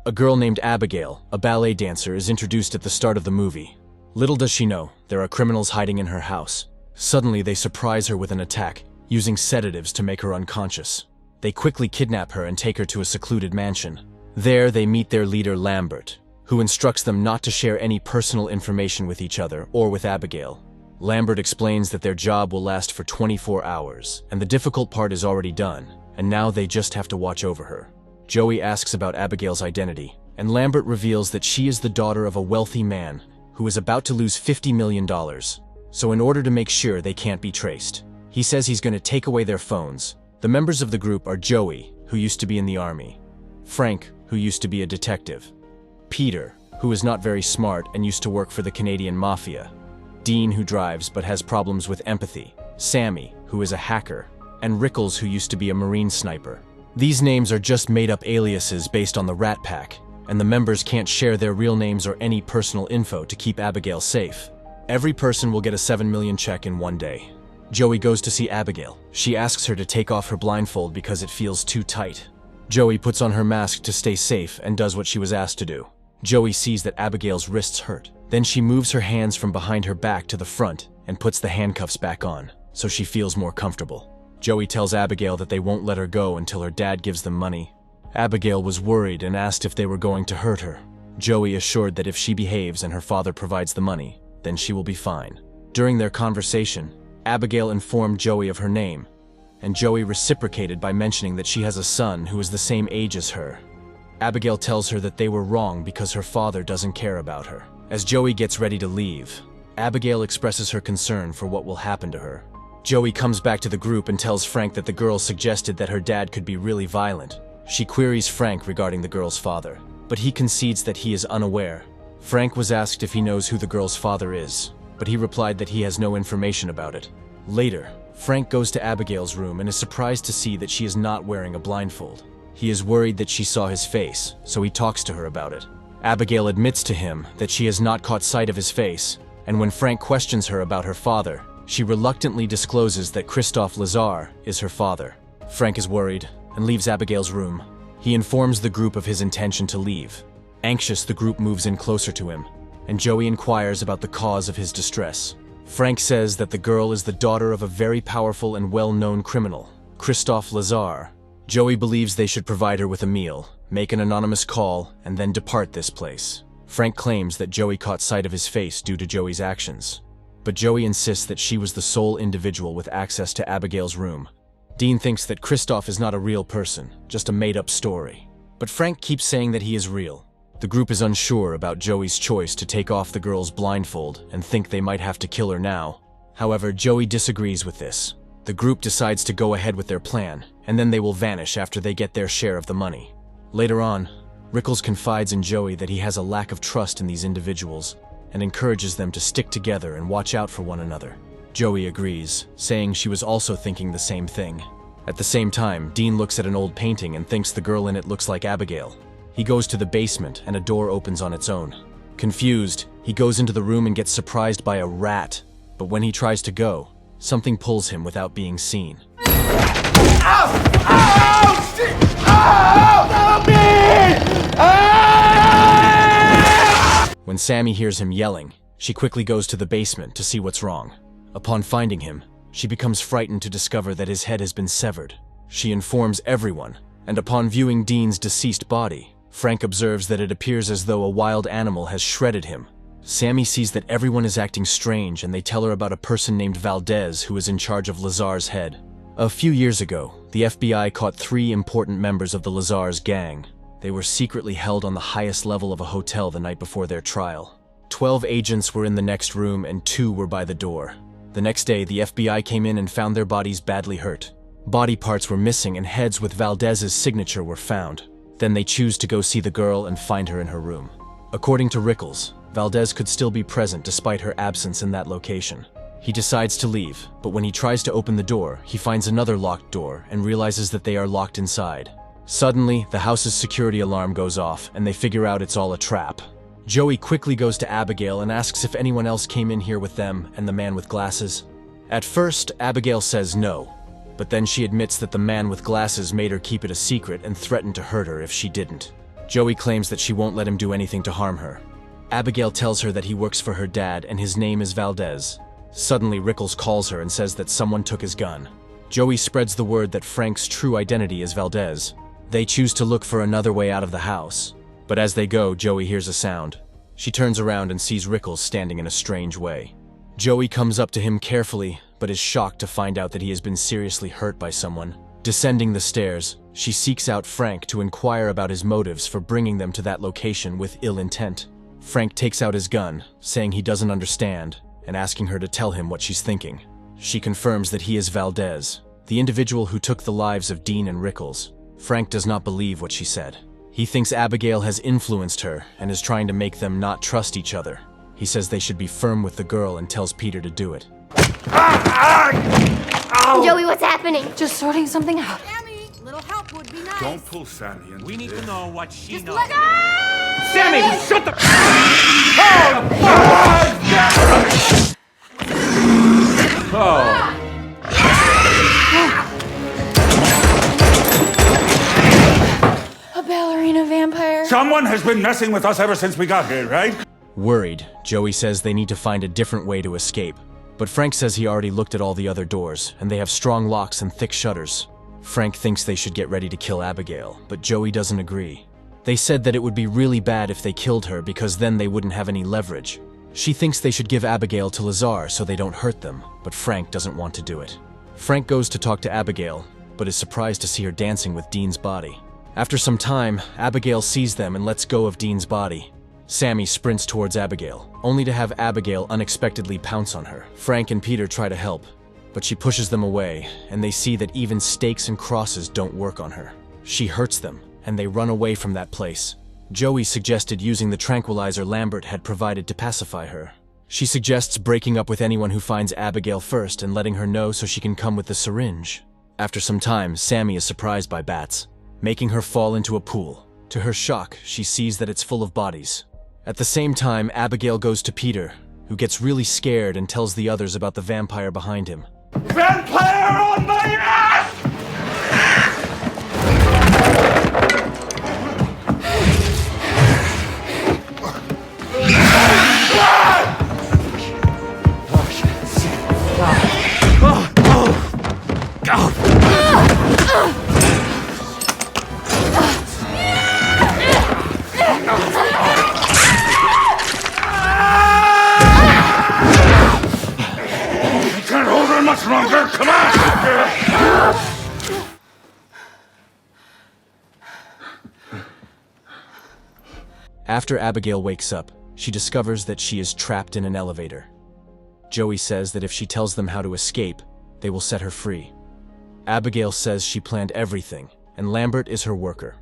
A girl named Abigail, a ballet dancer, is introduced at the start of the movie. Little does she know, there are criminals hiding in her house. Suddenly, they surprise her with an attack, using sedatives to make her unconscious. They quickly kidnap her and take her to a secluded mansion. There, they meet their leader, Lambert, who instructs them not to share any personal information with each other or with Abigail. Lambert explains that their job will last for 24 hours, and the difficult part is already done, and now they just have to watch over her. Joey asks about Abigail's identity, and Lambert reveals that she is the daughter of a wealthy man who is about to lose $50 million. So in order to make sure they can't be traced, he says he's going to take away their phones. The members of the group are Joey, who used to be in the army, Frank, who used to be a detective, Peter, who is not very smart and used to work for the Canadian Mafia, Dean, who drives but has problems with empathy, Sammy, who is a hacker, and Rickles, who used to be a Marine sniper. These names are just made-up aliases based on the Rat Pack, and the members can't share their real names or any personal info to keep Abigail safe. Every person will get a $7 million check in one day. Joey goes to see Abigail. She asks her to take off her blindfold because it feels too tight. Joey puts on her mask to stay safe and does what she was asked to do. Joey sees that Abigail's wrists hurt. Then she moves her hands from behind her back to the front and puts the handcuffs back on, so she feels more comfortable. Joey tells Abigail that they won't let her go until her dad gives them money. Abigail was worried and asked if they were going to hurt her. Joey assured that if she behaves and her father provides the money, then she will be fine. During their conversation, Abigail informed Joey of her name, and Joey reciprocated by mentioning that she has a son who is the same age as her. Abigail tells her that they were wrong because her father doesn't care about her. As Joey gets ready to leave, Abigail expresses her concern for what will happen to her. Joey comes back to the group and tells Frank that the girl suggested that her dad could be really violent. She queries Frank regarding the girl's father, but he concedes that he is unaware. Frank was asked if he knows who the girl's father is, but he replied that he has no information about it. Later, Frank goes to Abigail's room and is surprised to see that she is not wearing a blindfold. He is worried that she saw his face, so he talks to her about it. Abigail admits to him that she has not caught sight of his face, and when Frank questions her about her father, she reluctantly discloses that Christophe Lazare is her father. Frank is worried and leaves Abigail's room. He informs the group of his intention to leave. Anxious, the group moves in closer to him, and Joey inquires about the cause of his distress. Frank says that the girl is the daughter of a very powerful and well-known criminal, Christophe Lazare. Joey believes they should provide her with a meal, make an anonymous call, and then depart this place. Frank claims that Joey caught sight of his face due to Joey's actions, but Joey insists that she was the sole individual with access to Abigail's room. Dean thinks that Christophe is not a real person, just a made-up story. But Frank keeps saying that he is real. The group is unsure about Joey's choice to take off the girl's blindfold and think they might have to kill her now. However, Joey disagrees with this. The group decides to go ahead with their plan, and then they will vanish after they get their share of the money. Later on, Rickles confides in Joey that he has a lack of trust in these individuals and encourages them to stick together and watch out for one another. Joey agrees, saying she was also thinking the same thing. At the same time, Dean looks at an old painting and thinks the girl in it looks like Abigail. He goes to the basement and a door opens on its own. Confused, he goes into the room and gets surprised by a rat. But when he tries to go, something pulls him without being seen. Ow! Ow! Ow! Help me! Ah! When Sammy hears him yelling, she quickly goes to the basement to see what's wrong. Upon finding him, she becomes frightened to discover that his head has been severed. She informs everyone, and upon viewing Dean's deceased body, Frank observes that it appears as though a wild animal has shredded him. Sammy sees that everyone is acting strange, and they tell her about a person named Valdez who is in charge of Lazare's head. A few years ago, the FBI caught 3 important members of the Lazare's gang. They were secretly held on the highest level of a hotel the night before their trial. 12 agents were in the next room and 2 were by the door. The next day, the FBI came in and found their bodies badly hurt. Body parts were missing and heads with Valdez's signature were found. Then they choose to go see the girl and find her in her room. According to Rickles, Valdez could still be present despite her absence in that location. He decides to leave, but when he tries to open the door, he finds another locked door and realizes that they are locked inside. Suddenly, the house's security alarm goes off and they figure out it's all a trap. Joey quickly goes to Abigail and asks if anyone else came in here with them and the man with glasses. At first, Abigail says no, but then she admits that the man with glasses made her keep it a secret and threatened to hurt her if she didn't. Joey claims that she won't let him do anything to harm her. Abigail tells her that he works for her dad and his name is Valdez. Suddenly, Rickles calls her and says that someone took his gun. Joey spreads the word that Frank's true identity is Valdez. They choose to look for another way out of the house. But as they go, Joey hears a sound. She turns around and sees Rickles standing in a strange way. Joey comes up to him carefully, but is shocked to find out that he has been seriously hurt by someone. Descending the stairs, she seeks out Frank to inquire about his motives for bringing them to that location with ill intent. Frank takes out his gun, saying he doesn't understand, and asking her to tell him what she's thinking. She confirms that he is Valdez, the individual who took the lives of Dean and Rickles. Frank does not believe what she said. He thinks Abigail has influenced her and is trying to make them not trust each other. He says they should be firm with the girl and tells Peter to do it. Joey, what's happening? Just sorting something out. Sammy, little help would be nice. Don't pull Sammy into We need to know what she Just knows. let go! Sammy, shut the... A ballerina vampire. Someone has been messing with us ever since we got here, right? Worried, Joey says they need to find a different way to escape. But Frank says he already looked at all the other doors, and they have strong locks and thick shutters. Frank thinks they should get ready to kill Abigail, but Joey doesn't agree. They said that it would be really bad if they killed her because then they wouldn't have any leverage. She thinks they should give Abigail to Lazar so they don't hurt them, but Frank doesn't want to do it. Frank goes to talk to Abigail, but is surprised to see her dancing with Dean's body. After some time, Abigail sees them and lets go of Dean's body. Sammy sprints towards Abigail, only to have Abigail unexpectedly pounce on her. Frank and Peter try to help, but she pushes them away, and they see that even stakes and crosses don't work on her. She hurts them, and they run away from that place. Joey suggested using the tranquilizer Lambert had provided to pacify her. She suggests breaking up with anyone who finds Abigail first and letting her know so she can come with the syringe. After some time, Sammy is surprised by bats, making her fall into a pool. To her shock, she sees that it's full of bodies. At the same time, Abigail goes to Peter, who gets really scared and tells the others about the vampire behind him. Vampire on my ass! Can't hold her much longer. Come on! After Abigail wakes up, she discovers that she is trapped in an elevator. Joey says that if she tells them how to escape, they will set her free. Abigail says she planned everything, and Lambert is her worker.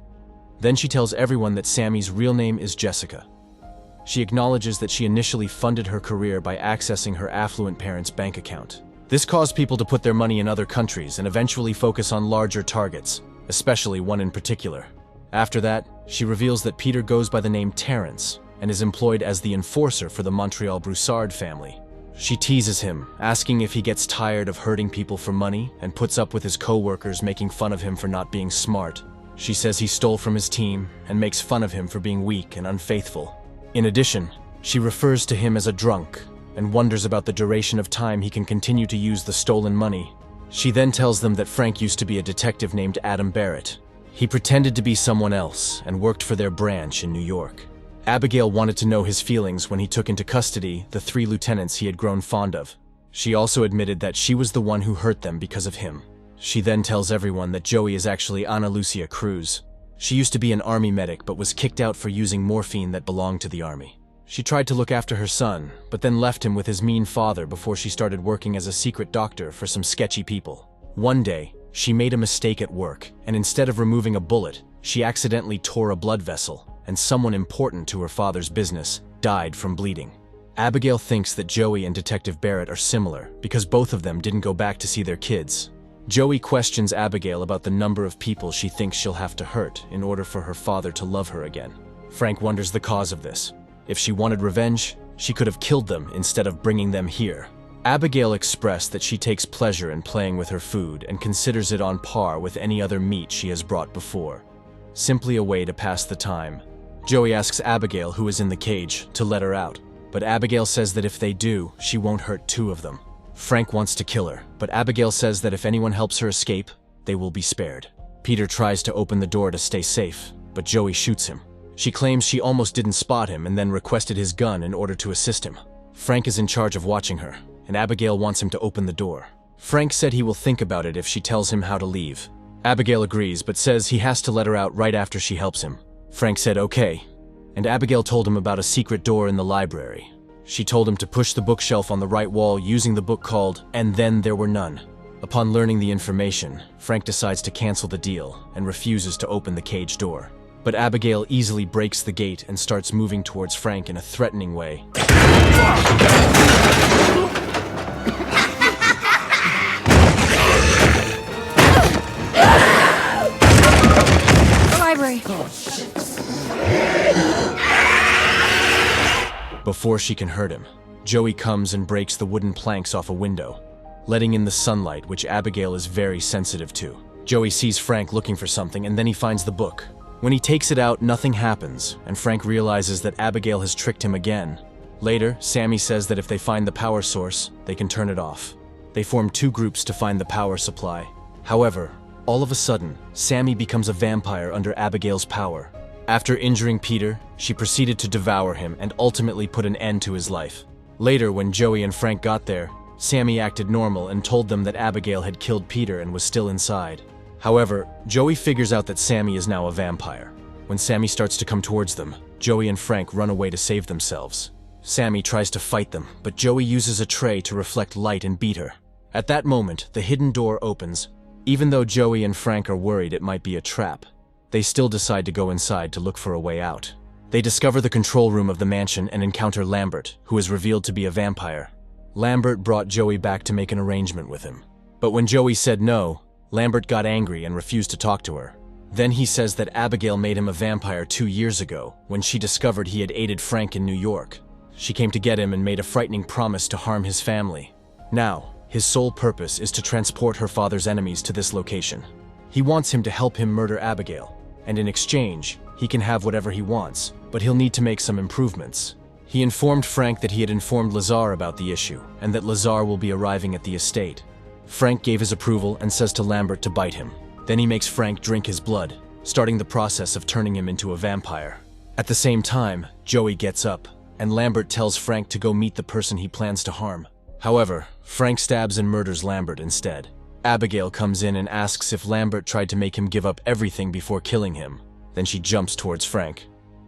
Then she tells everyone that Sammy's real name is Jessica. She acknowledges that she initially funded her career by accessing her affluent parents' bank account. This caused people to put their money in other countries and eventually focus on larger targets, especially one in particular. After that, she reveals that Peter goes by the name Terrence and is employed as the enforcer for the Montreal Broussard family. She teases him, asking if he gets tired of hurting people for money and puts up with his co-workers making fun of him for not being smart. She says he stole from his team and makes fun of him for being weak and unfaithful. In addition, she refers to him as a drunk and wonders about the duration of time he can continue to use the stolen money. She then tells them that Frank used to be a detective named Adam Barrett. He pretended to be someone else and worked for their branch in New York. Abigail wanted to know his feelings when he took into custody the 3 lieutenants he had grown fond of. She also admitted that she was the one who hurt them because of him. She then tells everyone that Joey is actually Ana Lucia Cruz. She used to be an army medic but was kicked out for using morphine that belonged to the army. She tried to look after her son, but then left him with his mean father before she started working as a secret doctor for some sketchy people. One day, she made a mistake at work, and instead of removing a bullet, she accidentally tore a blood vessel, and someone important to her father's business died from bleeding. Abigail thinks that Joey and Detective Barrett are similar because both of them didn't go back to see their kids. Joey questions Abigail about the number of people she thinks she'll have to hurt in order for her father to love her again. Frank wonders the cause of this. If she wanted revenge, she could have killed them instead of bringing them here. Abigail expressed that she takes pleasure in playing with her food and considers it on par with any other meat she has brought before. simply a way to pass the time. Joey asks Abigail, who is in the cage, to let her out, but Abigail says that if they do, she won't hurt two of them. Frank wants to kill her, but Abigail says that if anyone helps her escape, they will be spared. Peter tries to open the door to stay safe, but Joey shoots him. She claims she almost didn't spot him and then requested his gun in order to assist him. Frank is in charge of watching her, and Abigail wants him to open the door. Frank said he will think about it if she tells him how to leave. Abigail agrees, but says he has to let her out right after she helps him. Frank said okay, and Abigail told him about a secret door in the library. She told him to push the bookshelf on the right wall using the book called "And Then There Were None." Upon learning the information, Frank decides to cancel the deal and refuses to open the cage door. But Abigail easily breaks the gate and starts moving towards Frank in a threatening way. The library. Before she can hurt him, Joey comes and breaks the wooden planks off a window, letting in the sunlight, which Abigail is very sensitive to. Joey sees Frank looking for something, and then he finds the book. When he takes it out, nothing happens, and Frank realizes that Abigail has tricked him again. Later, Sammy says that if they find the power source, they can turn it off. They form two groups to find the power supply. However, all of a sudden, Sammy becomes a vampire under Abigail's power. After injuring Peter, she proceeded to devour him and ultimately put an end to his life. Later, when Joey and Frank got there, Sammy acted normal and told them that Abigail had killed Peter and was still inside. However, Joey figures out that Sammy is now a vampire. When Sammy starts to come towards them, Joey and Frank run away to save themselves. Sammy tries to fight them, but Joey uses a tray to reflect light and beat her. At that moment, the hidden door opens. Even though Joey and Frank are worried it might be a trap, they still decide to go inside to look for a way out. They discover the control room of the mansion and encounter Lambert, who is revealed to be a vampire. Lambert brought Joey back to make an arrangement with him. But when Joey said no, Lambert got angry and refused to talk to her. Then he says that Abigail made him a vampire 2 years ago, when she discovered he had aided Frank in New York. She came to get him and made a frightening promise to harm his family. Now, his sole purpose is to transport her father's enemies to this location. He wants him to help him murder Abigail, and in exchange, he can have whatever he wants, but he'll need to make some improvements. He informed Frank that he had informed Lazar about the issue, and that Lazar will be arriving at the estate. Frank gave his approval and says to Lambert to bite him. Then he makes Frank drink his blood, starting the process of turning him into a vampire. At the same time, Joey gets up, and Lambert tells Frank to go meet the person he plans to harm. However, Frank stabs and murders Lambert instead. Abigail comes in and asks if Lambert tried to make him give up everything before killing him. Then she jumps towards Frank.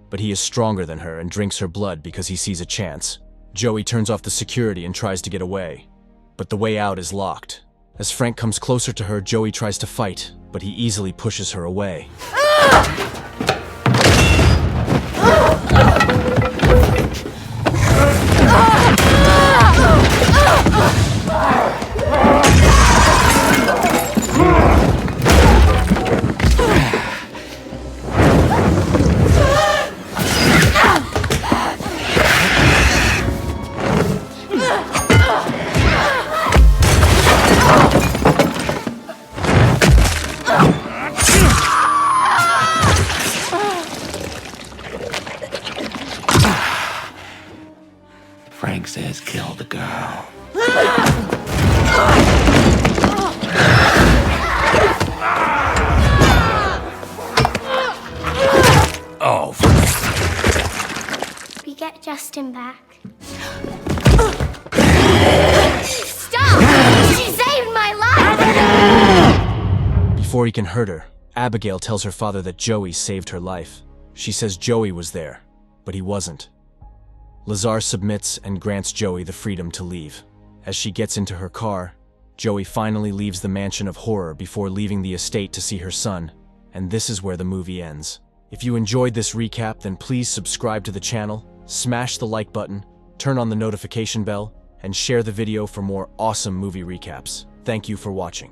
But he is stronger than her and drinks her blood because he sees a chance. Joey turns off the security and tries to get away. But the way out is locked. As Frank comes closer to her, Joey tries to fight, but he easily pushes her away. Frank says kill the girl. Oh, We get Justin back. Stop! She saved my life! Before he can hurt her, Abigail tells her father that Joey saved her life. She says Joey was there, but he wasn't. Lazar submits and grants Joey the freedom to leave. As she gets into her car, Joey finally leaves the mansion of horror before leaving the estate to see her son, and this is where the movie ends. If you enjoyed this recap, then please subscribe to the channel, smash the like button, turn on the notification bell, and share the video for more awesome movie recaps. Thank you for watching.